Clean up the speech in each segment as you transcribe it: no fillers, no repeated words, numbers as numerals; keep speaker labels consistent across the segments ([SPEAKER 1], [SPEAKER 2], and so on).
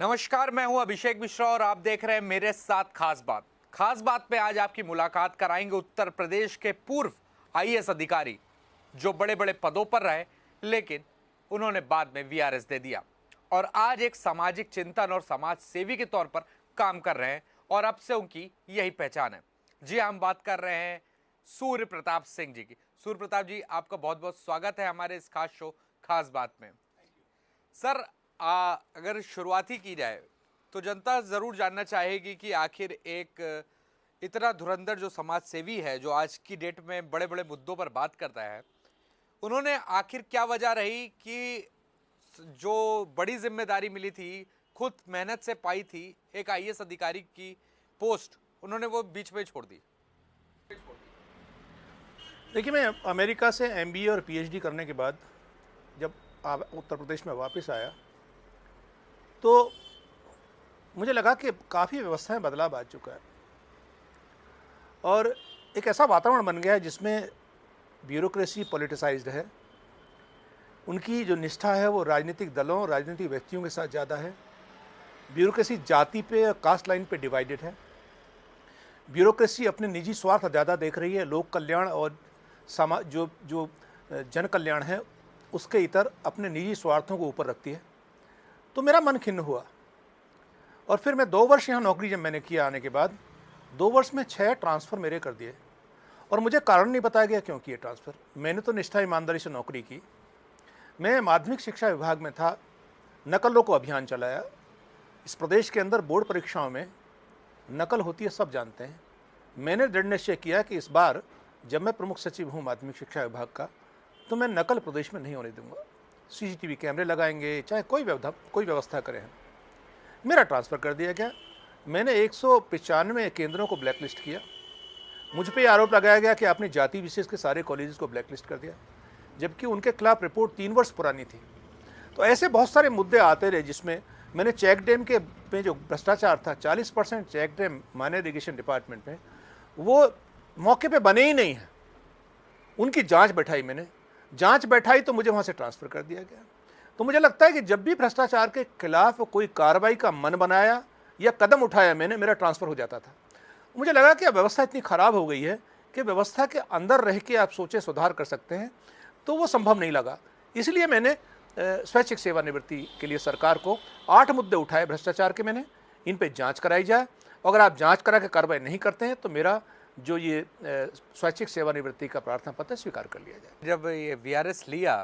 [SPEAKER 1] नमस्कार, मैं हूं अभिषेक मिश्रा और आप देख रहे हैं मेरे साथ खास बात। खास बात पे आज आपकी मुलाकात कराएंगे उत्तर प्रदेश के पूर्व आईएएस अधिकारी जो बड़े बड़े पदों पर रहे, लेकिन उन्होंने बाद में वीआरएस दे दिया और आज एक सामाजिक चिंतन और समाज सेवी के तौर पर काम कर रहे हैं और अब से उनकी यही पहचान है। जी, हम बात कर रहे हैं सूर्य प्रताप सिंह जी की। सूर्य प्रताप जी, आपका बहुत बहुत स्वागत है हमारे इस खास शो खास बात में। सर, अगर शुरुआती की जाए तो जनता ज़रूर जानना चाहेगी कि आखिर एक इतना धुरंधर जो समाज सेवी है, जो आज की डेट में बड़े बड़े मुद्दों पर बात करता है, उन्होंने आखिर क्या वजह रही कि जो बड़ी जिम्मेदारी मिली थी, खुद मेहनत से पाई थी, एक आईएएस अधिकारी की पोस्ट, उन्होंने वो बीच में छोड़ दी।
[SPEAKER 2] देखिए, मैं अमेरिका से एमबीए और पीएचडी करने के बाद जब उत्तर प्रदेश में वापस आया तो मुझे लगा कि काफ़ी व्यवस्था में बदलाव आ चुका है और एक ऐसा वातावरण बन गया है जिसमें ब्यूरोक्रेसी पॉलिटिसाइज्ड है। उनकी जो निष्ठा है वो राजनीतिक दलों, राजनीतिक व्यक्तियों के साथ ज़्यादा है। ब्यूरोक्रेसी जाति पे, कास्ट लाइन पे डिवाइडेड है। ब्यूरोक्रेसी अपने निजी स्वार्थ ज़्यादा देख रही है। लोक कल्याण और जो जन कल्याण है उसके इतर अपने निजी स्वार्थों को ऊपर रखती है। तो मेरा मन खिन्न हुआ और फिर मैं 2 वर्ष यहाँ नौकरी जब मैंने किया आने के बाद 2 वर्ष में 6 ट्रांसफ़र मेरे कर दिए और मुझे कारण नहीं बताया गया क्यों किए ट्रांसफ़र। मैंने तो निष्ठा ईमानदारी से नौकरी की। मैं माध्यमिक शिक्षा विभाग में था, नकल रोको अभियान चलाया। इस प्रदेश के अंदर बोर्ड परीक्षाओं में नकल होती है, सब जानते हैं। मैंने दृढ़ निश्चय किया कि इस बार जब मैं प्रमुख सचिव हूँ माध्यमिक शिक्षा विभाग का, तो मैं नकल प्रदेश में नहीं होने दूंगा। सीसीटीवी कैमरे लगाएंगे, चाहे कोई व्यवस्था करें। मेरा ट्रांसफ़र कर दिया गया। मैंने 195 केंद्रों को ब्लैकलिस्ट किया। मुझ पे आरोप लगाया गया कि आपने जाति विशेष के सारे कॉलेजेस को ब्लैकलिस्ट कर दिया, जबकि उनके खिलाफ रिपोर्ट 3 वर्ष पुरानी थी। तो ऐसे बहुत सारे मुद्दे आते रहे जिसमें मैंने चेक डैम के में जो भ्रष्टाचार था, 40% check dam minor irrigation department में, वो मौके पे बने ही नहीं हैं। उनकी जांच बैठाई मैंने, जांच बैठाई तो मुझे वहाँ से ट्रांसफ़र कर दिया गया। तो मुझे लगता है कि जब भी भ्रष्टाचार के खिलाफ कोई कार्रवाई का मन बनाया या कदम उठाया मैंने, मेरा ट्रांसफ़र हो जाता था। मुझे लगा कि अब व्यवस्था इतनी ख़राब हो गई है कि व्यवस्था के अंदर रह के आप सोचे सुधार कर सकते हैं, तो वो संभव नहीं लगा। इसलिए मैंने स्वैच्छिक सेवानिवृत्ति के लिए सरकार को 8 मुद्दे उठाए भ्रष्टाचार के। मैंने इन पर जाँच कराई जाए, अगर आप जाँच करा के कार्रवाई नहीं करते हैं तो मेरा जो ये स्वैच्छिक सेवानिवृत्ति का प्रार्थना पत्र स्वीकार कर लिया जाए।
[SPEAKER 1] जब ये वीआरएस लिया,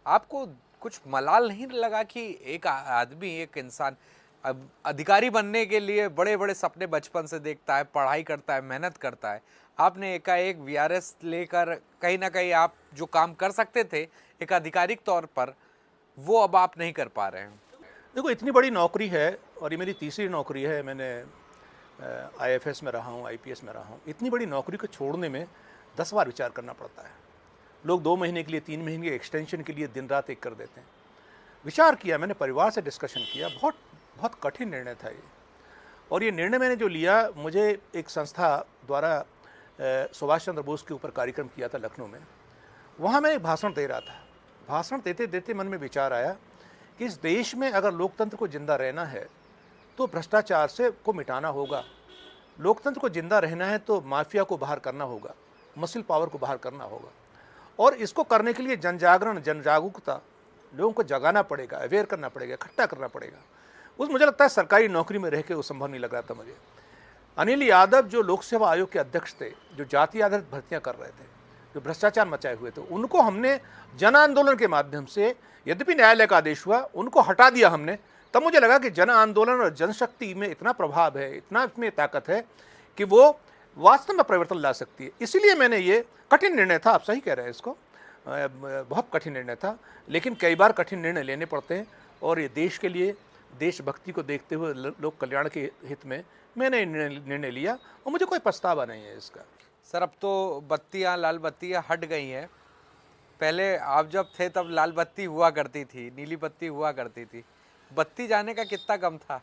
[SPEAKER 1] आपको कुछ मलाल नहीं लगा कि एक आदमी, एक इंसान अब अधिकारी बनने के लिए बड़े बड़े सपने बचपन से देखता है, पढ़ाई करता है, मेहनत करता है, आपने एकाएक वीआरएस लेकर कहीं ना कहीं आप जो काम कर सकते थे एक आधिकारिक तौर पर, वो अब आप नहीं कर पा रहे हैं?
[SPEAKER 2] देखो, इतनी बड़ी नौकरी है और ये मेरी तीसरी नौकरी है। मैंने आईएफएस में रहा हूँ, आईपीएस में रहा हूँ। इतनी बड़ी नौकरी को छोड़ने में 10 बार विचार करना पड़ता है। लोग 2 महीने के लिए, 3 महीने के एक्सटेंशन के लिए दिन रात एक कर देते हैं। विचार किया मैंने, परिवार से डिस्कशन किया। बहुत बहुत कठिन निर्णय था ये। और ये निर्णय मैंने जो लिया, मुझे एक संस्था द्वारा सुभाष चंद्र बोस के ऊपर कार्यक्रम किया था लखनऊ में। वहाँ मैं एक भाषण दे रहा था। भाषण देते देते मन में विचार आया कि इस देश में अगर लोकतंत्र को जिंदा रहना है तो भ्रष्टाचार से को मिटाना होगा। लोकतंत्र को जिंदा रहना है तो माफिया को बाहर करना होगा, मसल पावर को बाहर करना होगा। और इसको करने के लिए जन जागरण, जन जागरूकता, लोगों को जगाना पड़ेगा, अवेयर करना पड़ेगा, इकट्ठा करना पड़ेगा। मुझे लगता है सरकारी नौकरी में रह के वो संभव नहीं लग रहा था मुझे। अनिल यादव जो लोक सेवा आयोग के अध्यक्ष थे, जो जाति आधारित भर्तियाँ कर रहे थे, जो भ्रष्टाचार मचाए हुए थे, उनको हमने जन आंदोलन के माध्यम से, यद्यपि न्यायालय का आदेश हुआ, उनको हटा दिया हमने। तब मुझे लगा कि जन आंदोलन और जनशक्ति में इतना प्रभाव है, इतना इसमें ताकत है कि वो वास्तव में परिवर्तन ला सकती है। इसीलिए मैंने ये कठिन निर्णय था, आप सही कह रहे हैं, इसको बहुत कठिन निर्णय था, लेकिन कई बार कठिन निर्णय लेने पड़ते हैं। और ये देश के लिए, देशभक्ति को देखते हुए, लोक कल्याण के हित में मैंने निर्णय लिया और मुझे कोई पछतावा नहीं है इसका।
[SPEAKER 1] सर, अब तो बत्तियाँ, लाल बत्तियाँ हट गई हैं। पहले आप जब थे तब लाल बत्ती हुआ करती थी, नीली बत्ती हुआ करती थी। बत्ती जाने का कितना गम था?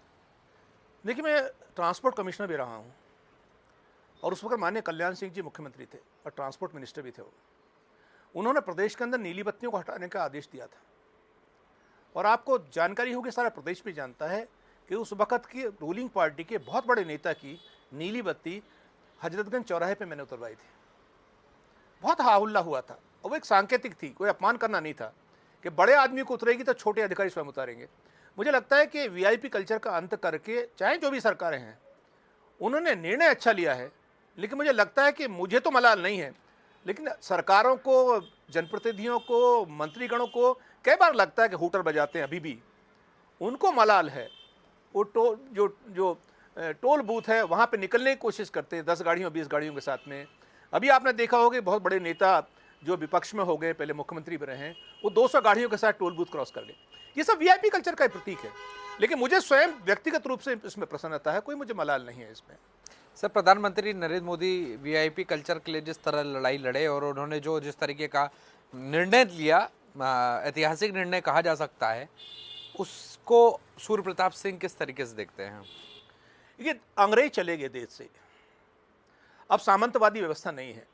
[SPEAKER 2] देखिए, मैं ट्रांसपोर्ट कमिश्नर भी रहा हूँ और उस वक्त माननीय कल्याण सिंह जी मुख्यमंत्री थे और ट्रांसपोर्ट मिनिस्टर भी थे। उन्होंने प्रदेश के अंदर नीली बत्तियों को हटाने का आदेश दिया था। और आपको जानकारी होगी, सारा प्रदेश भी जानता है कि उस वक़्त की रूलिंग पार्टी के बहुत बड़े नेता की नीली बत्ती हजरतगंज चौराहे पे मैंने उतरवाई थी। बहुत हा-हुल्ला हुआ था और वो एक सांकेतिक थी, कोई अपमान करना नहीं था कि बड़े आदमी को उतरेगी तो छोटे अधिकारी स्वयं उतारेंगे। मुझे लगता है कि वीआईपी कल्चर का अंत करके चाहे जो भी सरकारें हैं, उन्होंने निर्णय अच्छा लिया है, लेकिन मुझे लगता है कि मुझे तो मलाल नहीं है, लेकिन सरकारों को, जनप्रतिनिधियों को, मंत्रीगणों को कई बार लगता है कि हूटर बजाते हैं अभी भी, उनको मलाल है। वो टोल बूथ है वहाँ पे निकलने की कोशिश करते हैं 10 गाड़ियों 20 गाड़ियों के साथ में। अभी आपने देखा होगा कि बहुत बड़े नेता जो विपक्ष में हो गए, पहले मुख्यमंत्री भी रहे हैं, वो 200 गाड़ियों के साथ टोल बूथ क्रॉस कर गए। ये सब वीआईपी कल्चर का ही प्रतीक है, लेकिन मुझे स्वयं व्यक्तिगत रूप से इसमें प्रसन्नता है, कोई मुझे मलाल नहीं है इसमें।
[SPEAKER 1] सर, प्रधानमंत्री नरेंद्र मोदी वीआईपी कल्चर के लिए जिस तरह लड़ाई लड़े और उन्होंने जो जिस तरीके का निर्णय लिया, ऐतिहासिक निर्णय कहा जा सकता है, उसको सूर्य प्रताप सिंह किस तरीके से देखते हैं?
[SPEAKER 2] ये अंग्रेज चले गए देश से, अब सामंतवादी व्यवस्था नहीं है,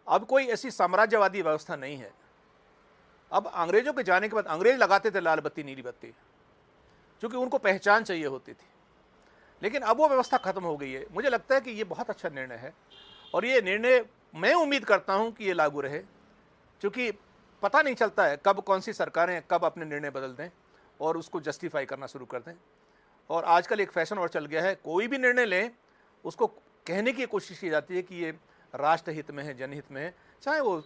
[SPEAKER 2] अब कोई ऐसी साम्राज्यवादी व्यवस्था नहीं है। अब अंग्रेजों के जाने के बाद अंग्रेज लगाते थे लाल बत्ती नीली बत्ती, क्योंकि उनको पहचान चाहिए होती थी, लेकिन अब वो व्यवस्था खत्म हो गई है। मुझे लगता है कि ये बहुत अच्छा निर्णय है और ये निर्णय मैं उम्मीद करता हूँ कि ये लागू रहे, क्योंकि पता नहीं चलता है कब कौन सी सरकारें कब अपने निर्णय बदल दें और उसको जस्टिफाई करना शुरू कर दें। और आजकल एक फैशन और चल गया है, कोई भी निर्णय लें उसको कहने की कोशिश की जाती है कि ये राष्ट्र हित में है, जनहित में है, चाहे वो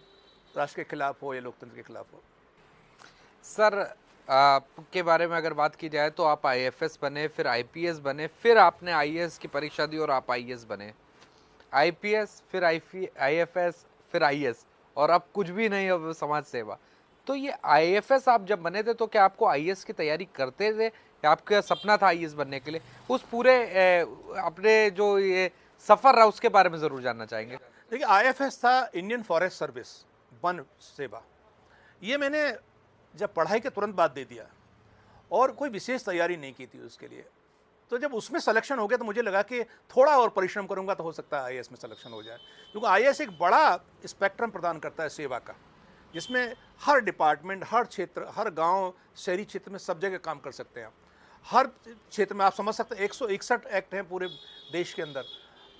[SPEAKER 2] राष्ट्र के खिलाफ हो या लोकतंत्र के खिलाफ हो।
[SPEAKER 1] सर, आपके बारे में अगर बात की जाए तो आप आईएफएस बने, फिर आईपीएस बने, फिर आपने आईएएस की परीक्षा दी और आप आईएएस बने, आईपीएस फिर आईएफएस फिर आईएएस, और अब कुछ भी नहीं, अब समाज सेवा। तो ये आईएफएस आप जब बने थे तो क्या आपको आईएएस की तैयारी करते थे या आपका सपना था आईएएस बनने के लिए? उस पूरे अपने जो ये सफ़र रहा उसके बारे में ज़रूर जानना चाहेंगे।
[SPEAKER 2] देखिए, आईएफएस था इंडियन फॉरेस्ट सर्विस, वन सेवा। ये मैंने जब पढ़ाई के तुरंत बाद दे दिया और कोई विशेष तैयारी नहीं की थी उसके लिए। तो जब उसमें सिलेक्शन हो गया तो मुझे लगा कि थोड़ा और परिश्रम करूंगा तो हो सकता है आईएएस में सिलेक्शन हो जाए, क्योंकि आईएएस एक बड़ा स्पेक्ट्रम प्रदान करता है सेवा का, जिसमें हर डिपार्टमेंट, हर क्षेत्र, हर गांव, शहरी क्षेत्र में सब जगह काम कर सकते हैं आप। हर क्षेत्र में आप समझ सकते हैं 161 एक्ट हैं पूरे देश के अंदर।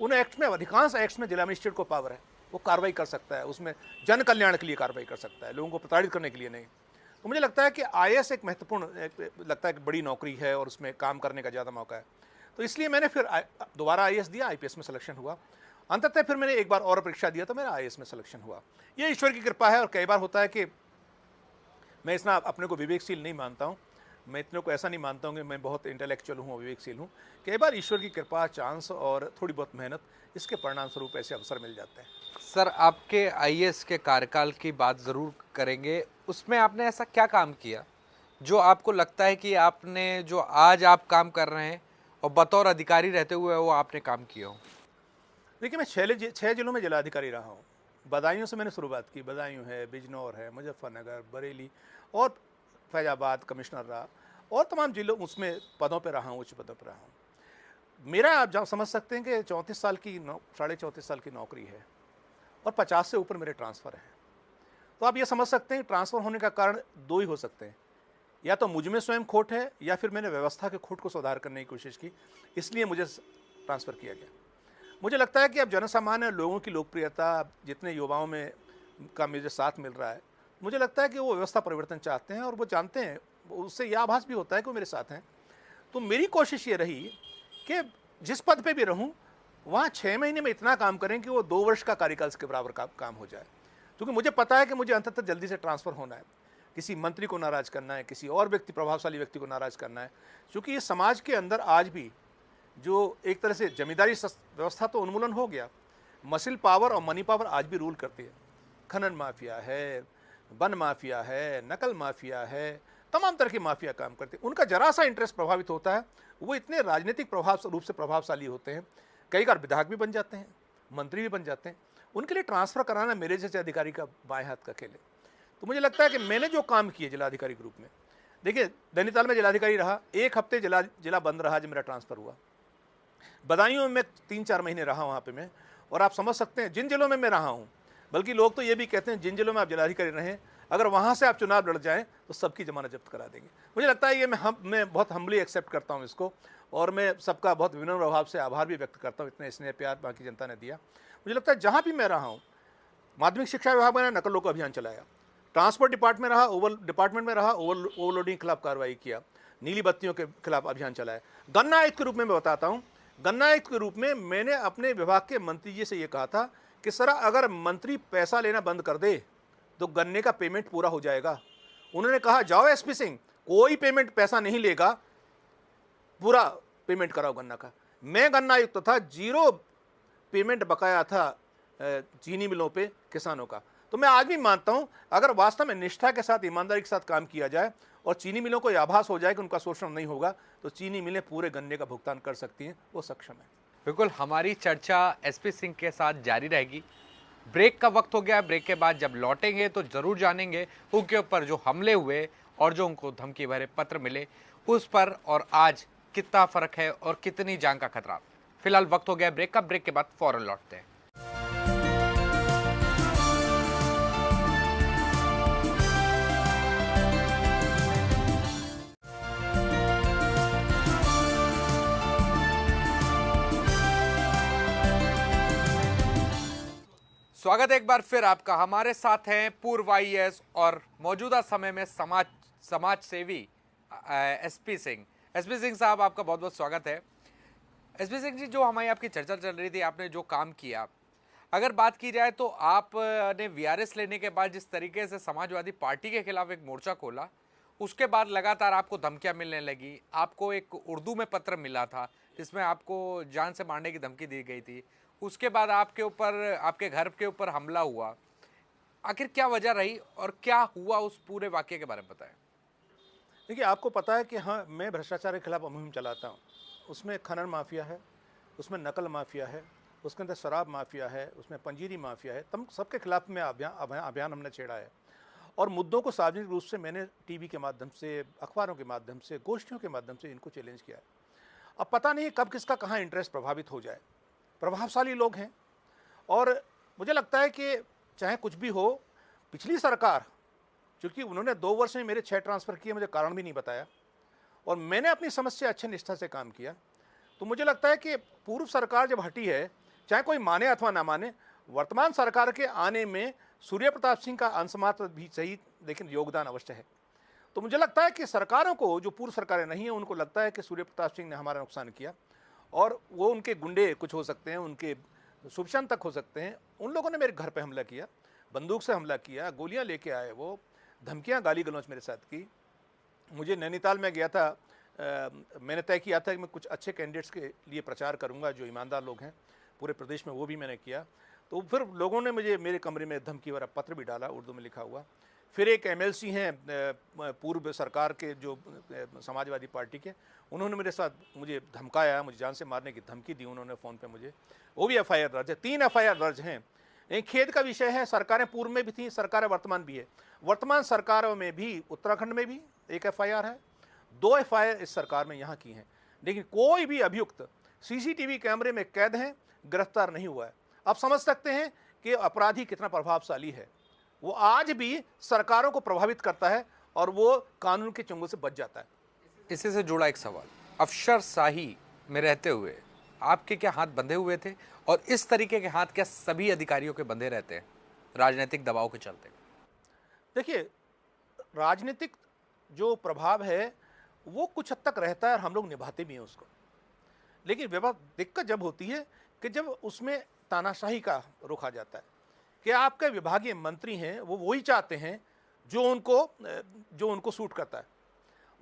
[SPEAKER 2] उन एक्ट में, अधिकांश एक्ट्स में जिला मजिस्ट्रेट को पावर है, वो कार्रवाई कर सकता है, उसमें जन कल्याण के लिए कार्रवाई कर सकता है, लोगों को प्रताड़ित करने के लिए नहीं। तो मुझे लगता है कि आईएएस एक महत्वपूर्ण, लगता है कि बड़ी नौकरी है और उसमें काम करने का ज़्यादा मौका है। तो इसलिए मैंने फिर दोबारा आईएएस दिया, आईपीएस में सिलेक्शन हुआ। अंततः फिर मैंने एक बार और परीक्षा दिया तो मेरा आईएएस में सिलेक्शन हुआ। ये ईश्वर की कृपा है। और कई बार होता है कि मैं इतना अपने को विवेकशील नहीं मानता हूँ, मैं इतने को ऐसा नहीं मानता हूँ कि मैं बहुत इंटेलेक्चुअल हूँ, विवेकशील हूँ। कई बार ईश्वर की कृपा, चांस और थोड़ी बहुत मेहनत, इसके परिणाम स्वरूप ऐसे अवसर मिल जाते हैं।
[SPEAKER 1] सर, आपके आईएएस के कार्यकाल की बात ज़रूर करेंगे। उसमें आपने ऐसा क्या काम किया जो आपको लगता है कि आपने, जो आज आप काम कर रहे हैं और बतौर अधिकारी रहते हुए वो आपने काम किया हो?
[SPEAKER 2] देखिए, मैं 6 जिलों में जिलाधिकारी रहा हूँ। बदायूं से मैंने शुरुआत की, बदायूं है, बिजनौर है, मुजफ्फरनगर, बरेली और फैजाबाद कमिश्नर रहा, और तमाम जिलों उसमें पदों पे रहा हूँ, उच्च पदों पे रहा हूँ। मेरा, आप जब समझ सकते हैं कि 34 साल की 34.5 साल की नौकरी है और 50 से ऊपर मेरे ट्रांसफ़र हैं। तो आप ये समझ सकते हैं ट्रांसफ़र होने का कारण दो ही हो सकते हैं, या तो मुझ में स्वयं खोट है या फिर मैंने व्यवस्था के खोट को सुधार करने की कोशिश की, इसलिए मुझे ट्रांसफ़र किया गया। मुझे लगता है कि अब जनसामान्य लोगों की लोकप्रियता, जितने युवाओं में का मुझे साथ मिल रहा है, मुझे लगता है कि वो व्यवस्था परिवर्तन चाहते हैं और वो जानते हैं, उससे यह आभास भी होता है कि वो मेरे साथ हैं। तो मेरी कोशिश ये रही कि जिस पद पे भी रहूं वहाँ 6 महीने में इतना काम करें कि वो 2 वर्ष का कार्यकाल के बराबर का काम हो जाए, क्योंकि मुझे पता है कि मुझे अंततः जल्दी से ट्रांसफ़र होना है, किसी मंत्री को नाराज़ करना है, किसी और व्यक्ति, प्रभावशाली व्यक्ति को नाराज़ करना है। क्योंकि ये समाज के अंदर आज भी जो एक तरह से जमींदारी व्यवस्था तो उन्मूलन हो गया, मसल पावर और मनी पावर आज भी रूल करती है। खनन माफिया है, वन माफिया है, नकल माफिया है, तमाम तरह की माफिया काम करते हैं। उनका जरा सा इंटरेस्ट प्रभावित होता है, वो इतने राजनीतिक रूप से प्रभावशाली होते हैं, कई बार विधायक भी बन जाते हैं, मंत्री भी बन जाते हैं। उनके लिए ट्रांसफ़र कराना मेरे जैसे अधिकारी का बाएं हाथ का खेल है। तो मुझे लगता है कि मैंने जो काम किए जिलाधिकारी के रूप में, देखिए नैनीताल में जिलाधिकारी रहा, 1 हफ्ते जिला बंद रहा जब मेरा ट्रांसफ़र हुआ। बदायूं में 3-4 महीने रहा वहाँ पे मैं, और आप समझ सकते हैं जिन जिलों में मैं रहा हूँ, बल्कि लोग तो ये भी कहते हैं जिन जिलों में आप जिलाधिकारी रहें, अगर वहाँ से आप चुनाव लड़ जाएं तो सबकी जमानत जब्त करा देंगे। मुझे लगता है ये मैं बहुत हम्बली एक्सेप्ट करता हूँ इसको, और मैं सबका बहुत विनम्र भाव से आभार भी व्यक्त करता हूँ, इतने स्नेह प्यार बाकी जनता ने दिया। मुझे लगता है जहाँ भी मैं रहा हूँ, माध्यमिक शिक्षा विभाग में नकल रोको अभियान चलाया, ट्रांसपोर्ट डिपार्टमेंट में रहा ओवरलोडिंग के खिलाफ कार्रवाई किया, नीली बत्तियों के खिलाफ अभियान चलाया। गन्ना आयुक्त के रूप में मैं बताता हूँ, गन्ना आयुक्त के रूप में मैंने अपने विभाग के मंत्री जी से ये कहा था कि सर अगर मंत्री पैसा लेना बंद कर दे तो गन्ने का पेमेंट पूरा हो जाएगा। उन्होंने कहा जाओ एसपी सिंह, कोई पेमेंट पैसा नहीं लेगा, पूरा पेमेंट कराओ गन्ना का। मैं गन्ना आयुक्त था, 0 पेमेंट बकाया था चीनी मिलों पे किसानों का। तो मैं आज भी मानता हूं अगर वास्तव में निष्ठा के साथ, ईमानदारी के साथ काम किया जाए और चीनी मिलों को यह आभास हो जाए कि उनका शोषण नहीं होगा, तो चीनी मिलें पूरे गन्ने का भुगतान कर सकती हैं, वो सक्षम है।
[SPEAKER 1] बिल्कुल, हमारी चर्चा एसपी सिंह के साथ जारी रहेगी। ब्रेक का वक्त हो गया। ब्रेक के बाद जब लौटेंगे तो जरूर जानेंगे उनके ऊपर जो हमले हुए और जो उनको धमकी भरे पत्र मिले उस पर, और आज कितना फर्क है और कितनी जान का खतरा। फिलहाल वक्त हो गया ब्रेक का। ब्रेक के बाद फौरन लौटते हैं। स्वागत है एक बार फिर आपका। हमारे साथ हैं पूर्व आईएएस और मौजूदा समय में समाज सेवी एसपी सिंह। एसपी सिंह साहब, आपका बहुत बहुत स्वागत है। एसपी सिंह जी, जो हमारी आपकी चर्चा चल रही थी, आपने जो काम किया, अगर बात की जाए तो आपने वीआरएस लेने के बाद जिस तरीके से समाजवादी पार्टी के खिलाफ एक मोर्चा खोला, उसके बाद लगातार आपको धमकियां मिलने लगी। आपको एक उर्दू में पत्र मिला था जिसमें आपको जान से मारने की धमकी दी गई थी। उसके बाद आपके ऊपर, आपके घर के ऊपर हमला हुआ। आखिर क्या वजह रही और क्या हुआ, उस पूरे वाकये के बारे में बताएं।
[SPEAKER 2] देखिए, आपको पता है कि हाँ, मैं भ्रष्टाचार के खिलाफ मुहिम चलाता हूँ। उसमें खनन माफिया है, उसमें नकल माफिया है, उसके अंदर शराब माफिया है, उसमें पंजीरी माफिया है। तम सबके खिलाफ में अभियान हमने छेड़ा है, और मुद्दों को सार्वजनिक रूप से मैंने टीवी के माध्यम से, अखबारों के माध्यम से, गोष्ठियों के माध्यम से इनको चैलेंज किया है। अब पता नहीं कब किसका कहाँ इंटरेस्ट प्रभावित हो जाए। प्रभावशाली लोग हैं, और मुझे लगता है कि चाहे कुछ भी हो, पिछली सरकार, क्योंकि उन्होंने 2 वर्ष में मेरे 6 ट्रांसफ़र किए, मुझे कारण भी नहीं बताया, और मैंने अपनी समझ से अच्छे निष्ठा से काम किया। तो मुझे लगता है कि पूर्व सरकार जब हटी है, चाहे कोई माने अथवा ना माने, वर्तमान सरकार के आने में सूर्य प्रताप सिंह का अंशमात्र भी सही, लेकिन योगदान अवश्य है। तो मुझे लगता है कि सरकारों को, जो पूर्व सरकारें नहीं हैं, उनको लगता है कि सूर्य प्रताप सिंह ने हमारा नुकसान किया, और वो उनके गुंडे कुछ हो सकते हैं, उनके शुभचिंतक हो सकते हैं। उन लोगों ने मेरे घर पे हमला किया, बंदूक से हमला किया, गोलियां लेके आए, वो धमकियां, गाली गलौच मेरे साथ की। मुझे नैनीताल में गया था, मैंने तय किया था कि मैं कुछ अच्छे कैंडिडेट्स के लिए प्रचार करूंगा जो ईमानदार लोग हैं पूरे प्रदेश में, वो भी मैंने किया। तो फिर लोगों ने मुझे मेरे कमरे में धमकी भरा पत्र भी डाला, उर्दू में लिखा हुआ। फिर एक एमएलसी हैं पूर्व सरकार के, जो समाजवादी पार्टी के, उन्होंने मेरे साथ मुझे धमकाया, मुझे जान से मारने की धमकी दी उन्होंने फ़ोन पे मुझे। वो भी एफआईआर दर्ज है, 3 एफआईआर दर्ज हैं। एक खेद का विषय है, सरकारें पूर्व में भी थी, सरकारें वर्तमान भी है। वर्तमान सरकारों में भी, उत्तराखंड में भी एक एफआईआर है, 2 एफआईआर इस सरकार में यहाँ की हैं, लेकिन कोई भी अभियुक्त सीसीटीवी कैमरे में कैद हैं, गिरफ्तार नहीं हुआ है। आप समझ सकते हैं कि अपराधी कितना प्रभावशाली है। वो आज भी सरकारों को प्रभावित करता है और वो कानून के चंगुल से बच जाता है।
[SPEAKER 1] इसी से जुड़ा एक सवाल, अफसरशाही में रहते हुए आपके क्या हाथ बंधे हुए थे, और इस तरीके के हाथ क्या सभी अधिकारियों के बंधे रहते हैं राजनीतिक दबाव के चलते?
[SPEAKER 2] देखिए, राजनीतिक जो प्रभाव है वो कुछ हद तक रहता है और हम लोग निभाते भी हैं उसको, लेकिन दिक्कत जब होती है कि जब उसमें तानाशाही का रुख आ जाता है कि आपके विभागीय मंत्री हैं, वो वही चाहते हैं जो उनको सूट करता है।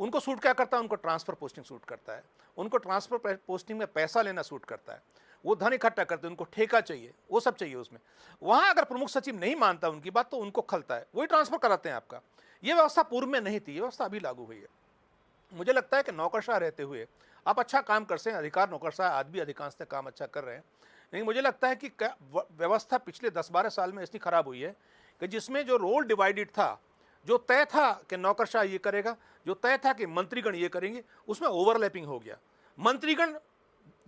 [SPEAKER 2] उनको सूट क्या करता है? उनको ट्रांसफ़र पोस्टिंग सूट करता है, उनको ट्रांसफ़र पोस्टिंग में पैसा लेना सूट करता है, वो धन इकट्ठा करते हैं, उनको ठेका चाहिए, वो सब चाहिए उसमें। वहाँ अगर प्रमुख सचिव नहीं मानता उनकी बात तो उनको खलता है, वही ट्रांसफ़र कराते हैं आपका। ये व्यवस्था पूर्व में नहीं थी, ये व्यवस्था अभी लागू हुई है। मुझे लगता है कि नौकरशाह रहते हुए आप अच्छा काम कर सकते हैं, अधिकार नौकरशाह आज भी अधिकांशतः काम अच्छा कर रहे हैं, लेकिन मुझे लगता है कि व्यवस्था पिछले 10-12 साल में इतनी खराब हुई है कि जिसमें जो रोल डिवाइडेड था, जो तय था कि नौकरशाह ये करेगा, जो तय था कि मंत्रीगण ये करेंगे, उसमें ओवरलैपिंग हो गया। मंत्रीगण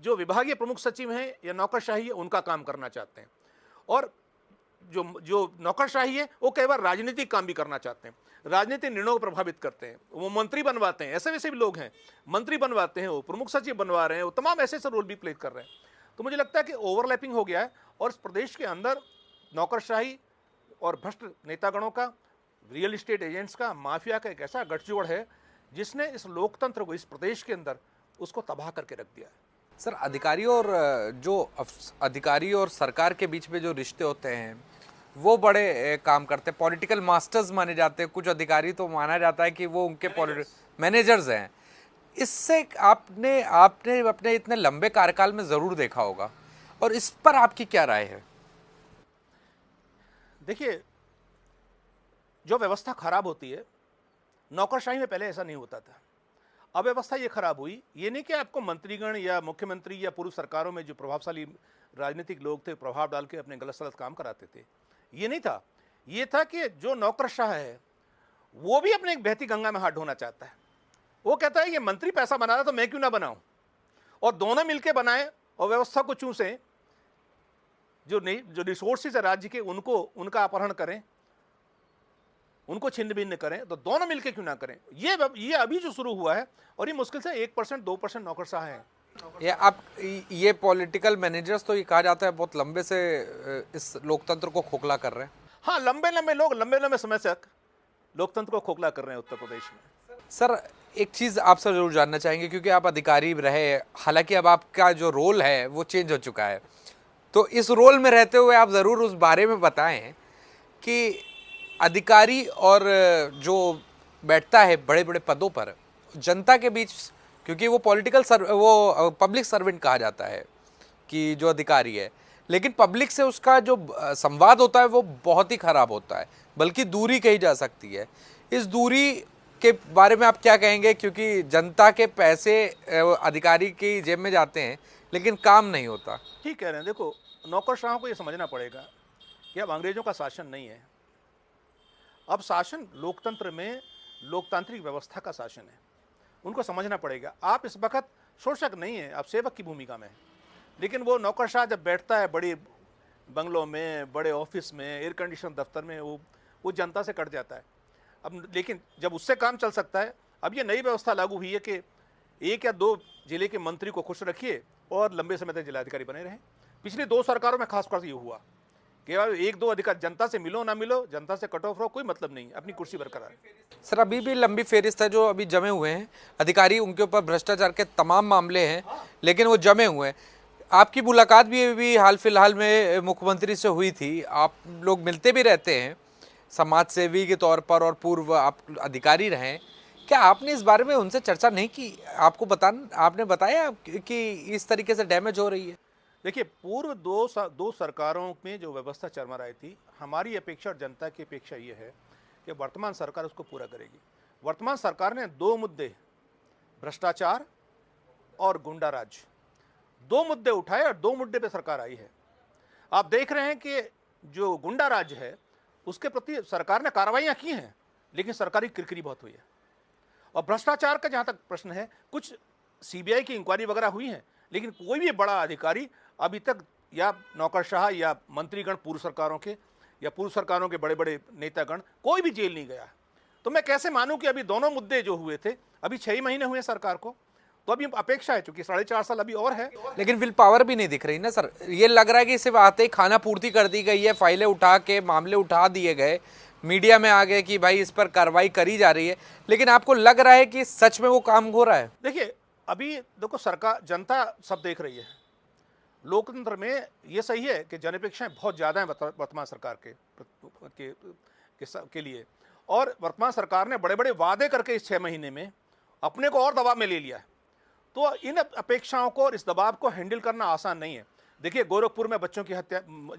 [SPEAKER 2] जो विभागीय प्रमुख सचिव हैं या नौकरशाही है, उनका काम करना चाहते हैं, और जो जो नौकरशाही है वो कई बार राजनीतिक काम भी करना चाहते हैं, राजनीतिक निर्णयों को प्रभावित करते हैं, वो मंत्री बनवाते हैं, ऐसे वैसे भी लोग हैं, मंत्री बनवाते हैं, वो प्रमुख सचिव बनवा रहे हैं, वो तमाम ऐसे ऐसे रोल भी प्ले कर रहे हैं। तो मुझे लगता है कि ओवरलैपिंग हो गया है और इस प्रदेश के अंदर नौकरशाही और भ्रष्ट नेतागणों का, रियल इस्टेट एजेंट्स का, माफिया का एक ऐसा गठजोड़ है जिसने इस लोकतंत्र को इस प्रदेश के अंदर उसको तबाह करके रख दिया है।
[SPEAKER 1] सर, अधिकारी और सरकार के बीच में जो रिश्ते होते हैं वो बड़े काम करते हैं, पॉलिटिकल मास्टर्स माने जाते हैं। कुछ अधिकारी तो माना जाता है कि वो उनके मैनेजर्स हैं। इससे आपने अपने इतने लंबे कार्यकाल में ज़रूर देखा होगा, और इस पर आपकी क्या राय है?
[SPEAKER 2] देखिए, जो व्यवस्था खराब होती है, नौकरशाही में पहले ऐसा नहीं होता था। अब व्यवस्था ये खराब हुई, ये नहीं कि आपको मंत्रीगण या मुख्यमंत्री या पूर्व सरकारों में जो प्रभावशाली राजनीतिक लोग थे प्रभाव डाल के अपने गलत सलत काम कराते थे, ये नहीं था। ये था कि जो नौकरशाह है वो भी अपने एक बहती गंगा में हाथ धोना चाहता है। वो कहता है ये मंत्री पैसा बना रहा तो मैं क्यों ना बनाऊं, और दोनों मिलकर बनाए और व्यवस्था को चूसें, जो रिसोर्सेज है राज्य के उनको उनका अपहरण करें, उनको छिन्न भिन्न करें, तो दोनों मिलकर क्यों ना करें। ये अभी जो शुरू हुआ है, और ये मुश्किल से 1% 2% नौकरशाह हैं।
[SPEAKER 1] ये पॉलिटिकल मैनेजर्स तो ये कहा जाता है बहुत लंबे से इस लोकतंत्र को खोखला कर रहे हैं।
[SPEAKER 2] हाँ, लंबे लोग लंबे समय तक लोकतंत्र को खोखला कर रहे हैं उत्तर प्रदेश में।
[SPEAKER 1] सर, एक चीज़ आपसे जरूर जानना चाहेंगे, क्योंकि आप अधिकारी रहे, हालांकि अब आपका जो रोल है वो चेंज हो चुका है, तो इस रोल में रहते हुए आप ज़रूर उस बारे में बताएं कि अधिकारी और जो बैठता है बड़े बड़े पदों पर जनता के बीच, क्योंकि वो वो पब्लिक सर्वेंट कहा जाता है कि जो अधिकारी है, लेकिन पब्लिक से उसका जो संवाद होता है वो बहुत ही ख़राब होता है, बल्कि दूरी कही जा सकती है। इस दूरी के बारे में आप क्या कहेंगे, क्योंकि जनता के पैसे अधिकारी की जेब में जाते हैं लेकिन काम नहीं होता?
[SPEAKER 2] ठीक कह रहे हैं। देखो, नौकरशाहों को ये समझना पड़ेगा कि अब अंग्रेजों का शासन नहीं है, अब शासन लोकतंत्र में लोकतांत्रिक व्यवस्था का शासन है। उनको समझना पड़ेगा आप इस वक्त शोषक नहीं है, आप सेवक की भूमिका में है। लेकिन वो नौकरशाह जब बैठता है बड़ी बंगलों में, बड़े ऑफिस में, एयर कंडीशन दफ्तर में, वो जनता से कट जाता है। अब लेकिन जब उससे काम चल सकता है, अब ये नई व्यवस्था लागू हुई है कि 1 या 2 जिले के मंत्री को खुश रखिए और लंबे समय तक जिलाधिकारी बने रहें। पिछली 2 सरकारों में खासकर ये हुआ कि 1-2 अधिकार, जनता से मिलो ना मिलो, जनता से कट ऑफ रहो, कोई मतलब नहीं, अपनी कुर्सी बरकरार।
[SPEAKER 1] सर, अभी भी लंबी फेरिस्त है जो अभी जमे हुए हैं अधिकारी, उनके ऊपर भ्रष्टाचार के तमाम मामले हैं, लेकिन वो जमे हुए हैं। आपकी मुलाकात भी हाल फिलहाल में मुख्यमंत्री से हुई थी, आप लोग मिलते भी रहते हैं समाज सेवी के तौर पर, और पूर्व आप अधिकारी रहे, क्या आपने इस बारे में उनसे चर्चा नहीं की? आपने बताया कि इस तरीके से डैमेज हो रही है?
[SPEAKER 2] देखिए, पूर्व दो सरकारों में जो व्यवस्था चरमराई थी, हमारी अपेक्षा और जनता की अपेक्षा ये है कि वर्तमान सरकार उसको पूरा करेगी। वर्तमान सरकार ने 2 मुद्दे, भ्रष्टाचार और गुंडाराज, 2 मुद्दे उठाए और 2 मुद्दे पे सरकार आई है। आप देख रहे हैं कि जो गुंडाराज है उसके प्रति सरकार ने कार्रवाइयाँ की हैं, लेकिन सरकारी किरकिरी बहुत हुई है। और भ्रष्टाचार का जहाँ तक प्रश्न है, कुछ सीबीआई की इंक्वायरी वगैरह हुई है, लेकिन कोई भी बड़ा अधिकारी अभी तक, या नौकरशाह या मंत्रीगण पूर्व सरकारों के या पूर्व सरकारों के बड़े बड़े नेतागण, कोई भी जेल नहीं गया। तो मैं कैसे मानूं कि अभी दोनों मुद्दे जो हुए थे, अभी 6 महीने हुए सरकार को, तो अभी अपेक्षा है, चूंकि 4.5 साल अभी और है।
[SPEAKER 1] लेकिन विल पावर भी नहीं दिख रही ना सर, ये लग रहा है कि सिर्फ आते ही खाना पूर्ति कर दी गई है, फाइलें उठा के मामले उठा दिए गए, मीडिया में आ गए कि भाई इस पर कार्रवाई करी जा रही है, लेकिन आपको लग रहा है कि सच में वो काम हो रहा है?
[SPEAKER 2] देखिए, अभी देखो, सरकार, जनता सब देख रही है। लोकतंत्र में ये सही है कि जनापेक्षाएं बहुत ज़्यादा हैं वर्तमान सरकार के लिए, और वर्तमान सरकार ने बड़े बड़े वादे करके इस 6 महीने में अपने को और दबाव में ले लिया है। तो इन अपेक्षाओं को और इस दबाव को हैंडल करना आसान नहीं है। देखिए, गोरखपुर में बच्चों की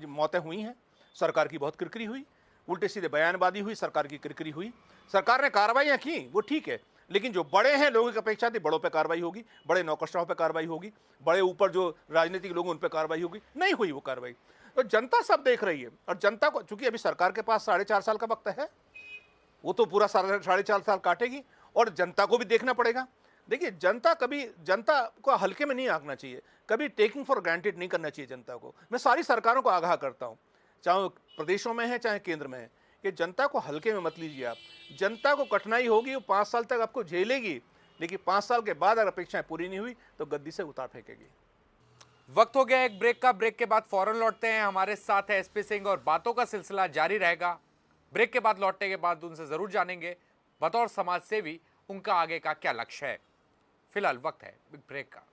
[SPEAKER 2] मौतें हुई हैं, सरकार की बहुत किरकिरी हुई, उल्टे सीधे बयानबाजी हुई, सरकार की किरकिरी हुई, सरकार ने कार्रवाइयाँ की, वो ठीक है, लेकिन जो बड़े हैं, लोगों की अपेक्षा थी बड़ों पे कार्रवाई होगी, बड़े नौकरशाहों पे कार्रवाई होगी, बड़े ऊपर जो राजनीतिक लोग उन पे कार्रवाई होगी, नहीं हुई वो कार्रवाई। तो जनता सब देख रही है, और जनता को, चूंकि अभी सरकार के पास 4.5 साल का वक्त है, वो तो पूरा 4.5 साल काटेगी, और जनता को भी देखना पड़ेगा। देखिए, जनता को हल्के में नहीं आंकना चाहिए, कभी टेकिंग फॉर ग्रांटेड नहीं करना चाहिए जनता को। मैं सारी सरकारों को आगाह करता हूँ चाहे वो प्रदेशों में है चाहे केंद्र में है, कि जनता को हल्के में मत लीजिए आप। जनता को कठिनाई होगी, वो 5 साल तक आपको झेलेगी, लेकिन 5 साल के बाद अगर अपेक्षाएं पूरी नहीं हुई तो गद्दी से उतार फेंकेगी।
[SPEAKER 1] वक्त हो गया एक ब्रेक का। ब्रेक के बाद फौरन लौटते हैं। हमारे साथ है एसपी सिंह और बातों का सिलसिला जारी रहेगा। ब्रेक के बाद लौटने के बाद उनसे जरूर जानेंगे बतौर समाज सेवी उनका आगे का क्या लक्ष्य है। फिलहाल वक्त है बिग ब्रेक का।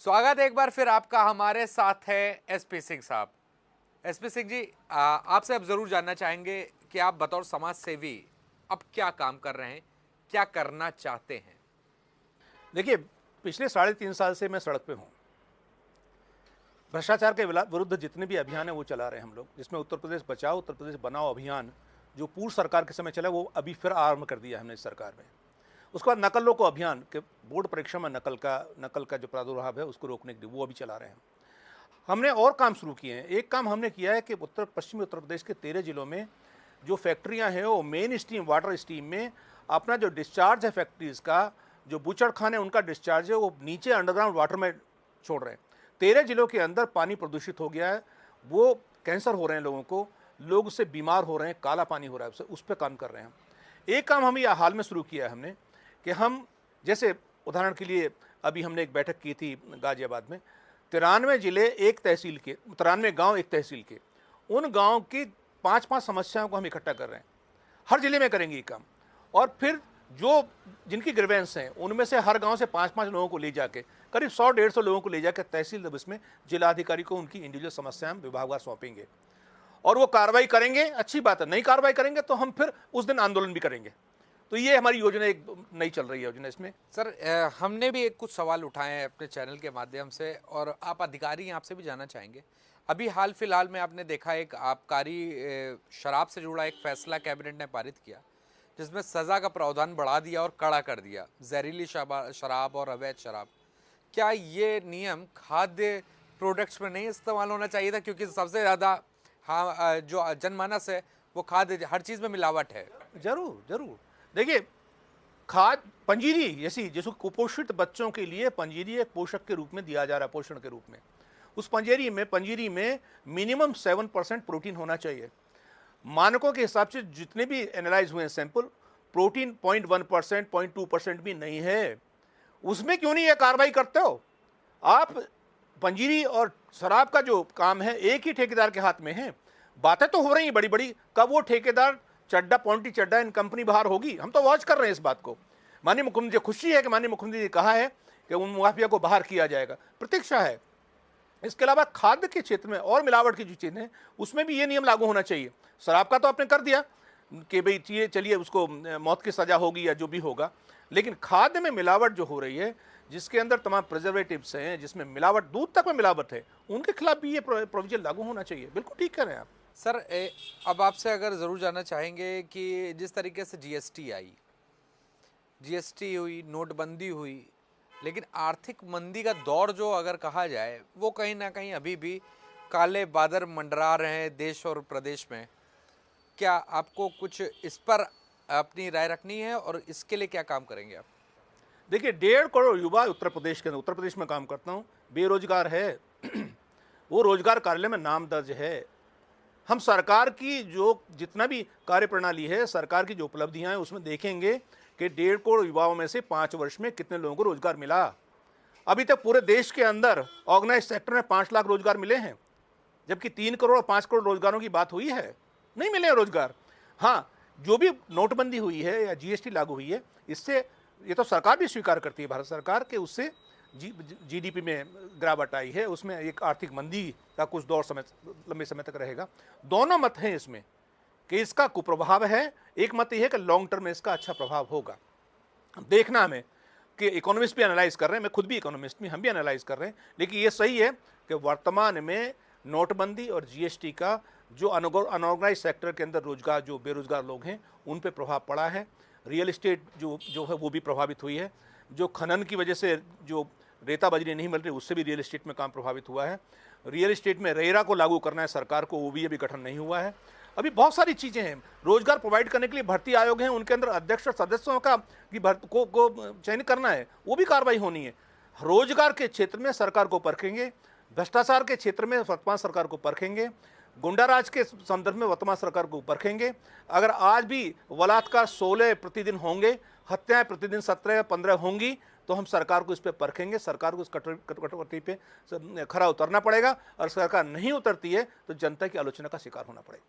[SPEAKER 1] स्वागत है एक बार फिर आपका। हमारे साथ है एसपी सिंह साहब। एसपी सिंह जी, आपसे अब जरूर जानना चाहेंगे कि आप बतौर समाज सेवी अब क्या काम कर रहे हैं, क्या करना चाहते हैं।
[SPEAKER 2] देखिए, पिछले 3.5 साल से मैं सड़क पे हूँ। भ्रष्टाचार के विरुद्ध जितने भी अभियान है वो चला रहे हैं हम लोग, जिसमें उत्तर प्रदेश बचाओ उत्तर प्रदेश बनाओ अभियान जो पूर्व सरकार के समय चला वो अभी फिर आरंभ कर दिया हमने इस सरकार में। उसके बाद नकल रोको अभियान के बोर्ड परीक्षा में नकल का जो प्रादुर्भाव है उसको रोकने के लिए वो अभी चला रहे हैं। हमने और काम शुरू किए हैं। एक काम हमने किया है कि पश्चिमी उत्तर प्रदेश के 13 जिलों में जो फैक्ट्रियां हैं वो मेन स्ट्रीम वाटर स्ट्रीम में अपना जो डिस्चार्ज है फैक्ट्रीज का, जो बूचड़खाने उनका डिस्चार्ज है वो नीचे अंडरग्राउंड वाटर में छोड़ रहे हैं। 13 जिलों के अंदर पानी प्रदूषित हो गया है, वो कैंसर हो रहे हैं लोगों को, लोग उससे बीमार हो रहे हैं, काला पानी हो रहा है, उस पर काम कर रहे हैं। एक काम हम ये हाल में शुरू किया है हमने कि हम जैसे उदाहरण के लिए अभी हमने एक बैठक की थी गाजियाबाद में, 93 जिले एक तहसील के, 93 गांव एक तहसील के, उन गांव की 5-5 समस्याओं को हम इकट्ठा कर रहे हैं। हर जिले में करेंगे ये काम, और फिर जो जिनकी ग्रीवेंस हैं उनमें से हर गांव से 5-5 लोगों को ले जाके, करीब 100-150 लोगों को ले जाकर तहसील दफ्तर में जिलाधिकारी को उनकी इंडिविजुअल समस्याएं विभागवार सौंपेंगे और वो कार्रवाई करेंगे। अच्छी बात है, नहीं कार्रवाई करेंगे तो हम फिर उस दिन आंदोलन भी करेंगे। तो ये हमारी योजना एक नई चल रही है योजना। इसमें
[SPEAKER 1] सर हमने भी कुछ सवाल उठाए हैं अपने चैनल के माध्यम से और आप अधिकारी हैं, आपसे भी जानना चाहेंगे। अभी हाल फिलहाल में आपने देखा एक आबकारी शराब से जुड़ा एक फैसला कैबिनेट ने पारित किया जिसमें सज़ा का प्रावधान बढ़ा दिया और कड़ा कर दिया, जहरीली शराब और अवैध शराब। क्या ये नियम खाद्य प्रोडक्ट्स में नहीं इस्तेमाल होना चाहिए था, क्योंकि सबसे ज़्यादा जो जनमानस है वो खाद्य हर चीज़ में मिलावट है।
[SPEAKER 2] जरूर जरूर। देखिए, खाद्य पंजीरी जैसी जिसको कुपोषित बच्चों के लिए पंजीरी एक पोषक के रूप में दिया जा रहा है, पोषण के रूप में, उस पंजीरी में मिनिमम 7% प्रोटीन होना चाहिए। मानकों के हिसाब से जितने भी एनालाइज हुए हैं सैंपल, प्रोटीन 0.1%, 0.2% भी नहीं है। उसमें क्यों नहीं ये कार्रवाई करते हो आप? पंजीरी और शराब का जो काम है एक ही ठेकेदार के हाथ में है। बातें तो हो रही हैं बड़ी बड़ी, कब वो ठेकेदार चड्डा पॉइंटी चड्डा इन कंपनी बाहर होगी, हम तो वॉच कर रहे हैं इस बात को। माननीय मुख्यमंत्री, खुशी है कि माननीय मुख्यमंत्री ने कहा है कि उन माफिया को बाहर किया जाएगा, प्रतीक्षा है। इसके अलावा खाद्य के क्षेत्र में और मिलावट की जो चीज़ें हैं उसमें भी ये नियम लागू होना चाहिए। शराब का तो आपने कर दिया कि भाई चलिए उसको मौत की सज़ा होगी या जो भी होगा, लेकिन खाद्य में मिलावट जो हो रही है, जिसके अंदर तमाम प्रिजर्वेटिव्स हैं, जिसमें मिलावट, दूध तक में मिलावट है, उनके खिलाफ भी ये प्रोविजन लागू होना चाहिए। बिल्कुल ठीक कह रहे हैं आप।
[SPEAKER 1] सर अब आपसे अगर ज़रूर जानना चाहेंगे कि जिस तरीके से जीएसटी आई, जीएसटी हुई, नोटबंदी हुई, लेकिन आर्थिक मंदी का दौर जो अगर कहा जाए वो कहीं ना कहीं अभी भी काले बादल मंडरा रहे हैं देश और प्रदेश में। क्या आपको कुछ इस पर अपनी राय रखनी है और इसके लिए क्या काम करेंगे आप?
[SPEAKER 2] देखिए, 1.5 करोड़ युवा उत्तर प्रदेश के अंदर, उत्तर प्रदेश में काम करता हूँ, बेरोजगार है। वो रोजगार कार्यालय में नाम दर्ज है। हम सरकार की जो जितना भी कार्य प्रणाली है, सरकार की जो उपलब्धियां हैं उसमें देखेंगे कि 1.5 करोड़ युवाओं में से 5 वर्ष में कितने लोगों को रोजगार मिला। अभी तक पूरे देश के अंदर ऑर्गेनाइज सेक्टर में 5 लाख रोजगार मिले हैं, जबकि 3 करोड़ 5 करोड़ रोजगारों की बात हुई है, नहीं मिले रोजगार। हाँ, जो भी नोटबंदी हुई है या जीएसटी लागू हुई है, इससे ये तो सरकार भी स्वीकार करती है, भारत सरकार, के उससे जीडीपी में गिरावट आई है, उसमें एक आर्थिक मंदी का कुछ दौर लंबे समय तक रहेगा। दोनों मत हैं इसमें कि इसका कुप्रभाव है, एक मत यह है कि लॉन्ग टर्म में इसका अच्छा प्रभाव होगा। देखना हमें कि इकोनॉमिस्ट भी एनालाइज कर रहे हैं, मैं खुद भी इकोनॉमिस्ट भी, हम भी एनालाइज कर रहे हैं, लेकिन ये सही है कि वर्तमान में नोटबंदी और जीएसटी का जो अनऑर्गेनाइज सेक्टर के अंदर रोजगार, जो बेरोजगार लोग हैं, उन पे प्रभाव पड़ा है। रियल एस्टेट जो है वो भी प्रभावित हुई है। जो खनन की वजह से जो रेता बजरी नहीं मिल रही, उससे भी रियल एस्टेट में काम प्रभावित हुआ है। रियल एस्टेट में रेरा को लागू करना है सरकार को, वो भी अभी गठन नहीं हुआ है। अभी बहुत सारी चीज़ें हैं। रोजगार प्रोवाइड करने के लिए भर्ती आयोग हैं, उनके अंदर अध्यक्ष और सदस्यों का की को चयन करना है, वो भी कार्रवाई होनी है। रोजगार के क्षेत्र में सरकार को परखेंगे, भ्रष्टाचार के क्षेत्र में वर्तमान सरकार को परखेंगे, गुंडाराज के संदर्भ में वर्तमान सरकार को परखेंगे। अगर आज भी बलात्कार 16 प्रतिदिन होंगे, हत्याएं प्रतिदिन 17-15 होंगी, तो हम सरकार को इस पे परखेंगे। सरकार को इस कटौती पे खरा उतरना पड़ेगा, और सरकार नहीं उतरती है तो जनता की आलोचना का शिकार होना पड़ेगा।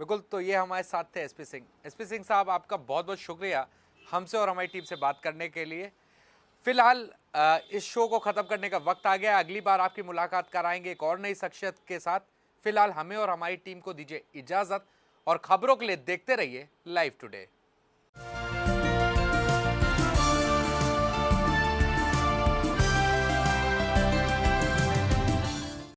[SPEAKER 1] बिल्कुल, तो ये हमारे साथ थे एसपी सिंह। एसपी सिंह साहब, आपका बहुत बहुत शुक्रिया हमसे और हमारी टीम से बात करने के लिए। फिलहाल इस शो को ख़त्म करने का वक्त आ गया। अगली बार आपकी मुलाकात कराएंगे एक और नई शख्सियत के साथ। फिलहाल हमें और हमारी टीम को दीजिए इजाज़त, और खबरों के लिए देखते रहिए लाइव टुडे।